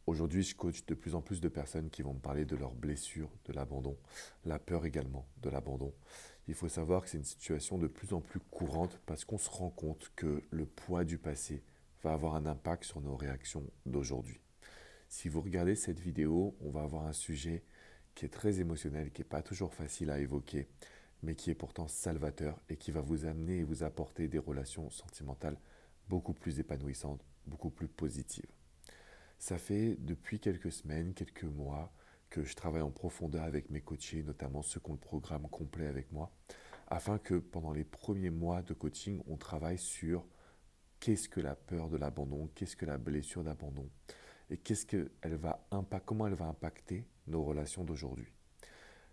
Aujourd'hui, je coach de plus en plus de personnes qui vont me parler de leurs blessures, de l'abandon, la peur également de l'abandon. Il faut savoir que c'est une situation de plus en plus courante parce qu'on se rend compte que le poids du passé va avoir un impact sur nos réactions d'aujourd'hui. Si vous regardez cette vidéo, on va avoir un sujet qui est très émotionnel, qui n'est pas toujours facile à évoquer, mais qui est pourtant salvateur et qui va vous amener et vous apporter des relations sentimentales beaucoup plus épanouissantes, beaucoup plus positives. Ça fait depuis quelques semaines, quelques mois que je travaille en profondeur avec mes coachés, notamment ceux qui ont le programme complet avec moi, afin que pendant les premiers mois de coaching, on travaille sur qu'est-ce que la peur de l'abandon, qu'est-ce que la blessure d'abandon et comment elle va impacter nos relations d'aujourd'hui.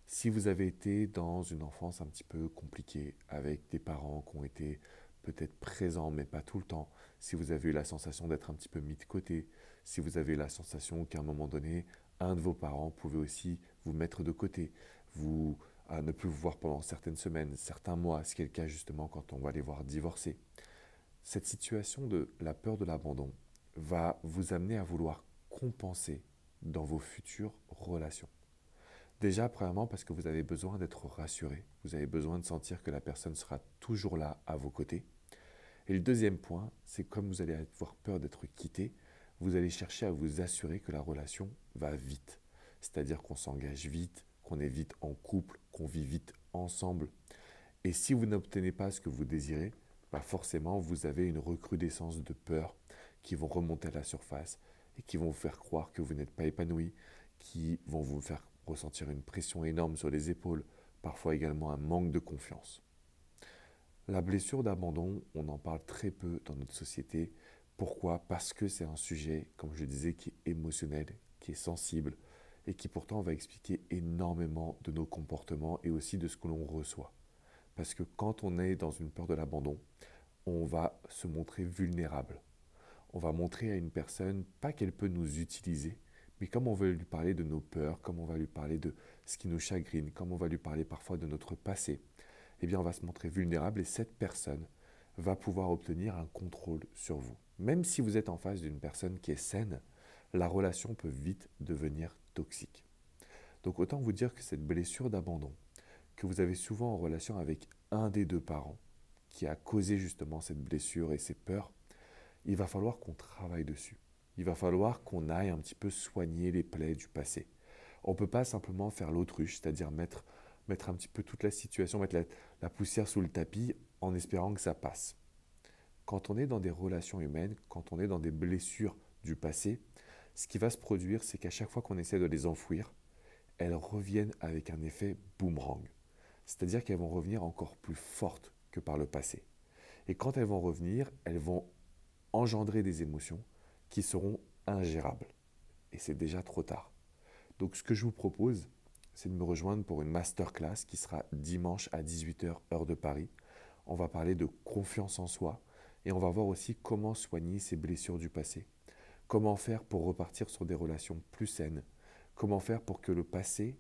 Si vous avez été dans une enfance un petit peu compliquée, avec des parents qui ont été peut-être présents mais pas tout le temps, si vous avez eu la sensation d'être un petit peu mis de côté, si vous avez eu la sensation qu'à un moment donné, un de vos parents pouvait aussi vous mettre de côté, vous à ne plus vous voir pendant certaines semaines, certains mois, ce qui est le cas justement quand on va les voir divorcer. Cette situation de la peur de l'abandon va vous amener à vouloir compenser dans vos futures relations. Déjà, premièrement, parce que vous avez besoin d'être rassuré. Vous avez besoin de sentir que la personne sera toujours là à vos côtés. Et le deuxième point, c'est comme vous allez avoir peur d'être quitté, vous allez chercher à vous assurer que la relation va vite. C'est-à-dire qu'on s'engage vite, qu'on est vite en couple, qu'on vit vite ensemble. Et si vous n'obtenez pas ce que vous désirez, bah forcément, vous avez une recrudescence de peurs qui vont remonter à la surface et qui vont vous faire croire que vous n'êtes pas épanoui, qui vont vous faire ressentir une pression énorme sur les épaules, parfois également un manque de confiance. La blessure d'abandon, on en parle très peu dans notre société. Pourquoi? Parce que c'est un sujet, comme je disais, qui est émotionnel, qui est sensible et qui pourtant va expliquer énormément de nos comportements et aussi de ce que l'on reçoit. Parce que quand on est dans une peur de l'abandon, on va se montrer vulnérable. On va montrer à une personne, pas qu'elle peut nous utiliser, mais comme on veut lui parler de nos peurs, comme on va lui parler de ce qui nous chagrine, comme on va lui parler parfois de notre passé, eh bien on va se montrer vulnérable et cette personne va pouvoir obtenir un contrôle sur vous. Même si vous êtes en face d'une personne qui est saine, la relation peut vite devenir toxique. Donc autant vous dire que cette blessure d'abandon, que vous avez souvent en relation avec un des deux parents, qui a causé justement cette blessure et ces peurs, il va falloir qu'on travaille dessus. Il va falloir qu'on aille un petit peu soigner les plaies du passé. On ne peut pas simplement faire l'autruche, c'est-à-dire mettre un petit peu toute la situation, mettre la poussière sous le tapis en espérant que ça passe. Quand on est dans des relations humaines, quand on est dans des blessures du passé, ce qui va se produire, c'est qu'à chaque fois qu'on essaie de les enfouir, elles reviennent avec un effet boomerang. C'est-à-dire qu'elles vont revenir encore plus fortes que par le passé. Et quand elles vont revenir, elles vont engendrer des émotions qui seront ingérables. Et c'est déjà trop tard. Donc ce que je vous propose, c'est de me rejoindre pour une masterclass qui sera dimanche à 18h heure de Paris. On va parler de confiance en soi et on va voir aussi comment soigner ces blessures du passé. Comment faire pour repartir sur des relations plus saines. Comment faire pour que le passé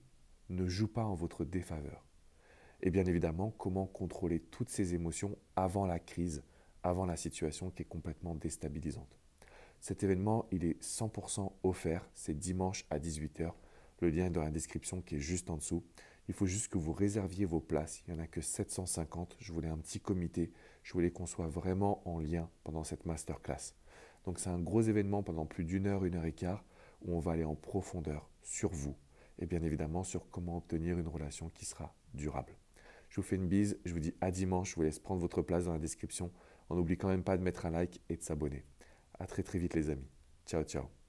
ne joue pas en votre défaveur. Et bien évidemment, comment contrôler toutes ces émotions avant la crise, avant la situation qui est complètement déstabilisante. Cet événement, il est 100% offert, c'est dimanche à 18h. Le lien est dans la description qui est juste en dessous. Il faut juste que vous réserviez vos places. Il n'y en a que 750. Je voulais un petit comité. Je voulais qu'on soit vraiment en lien pendant cette masterclass. Donc c'est un gros événement pendant plus d'une heure et quart, où on va aller en profondeur sur vous et bien évidemment sur comment obtenir une relation qui sera durable. Je vous fais une bise, je vous dis à dimanche, je vous laisse prendre votre place dans la description. On n'oublie quand même pas de mettre un like et de s'abonner. À très très vite les amis. Ciao ciao.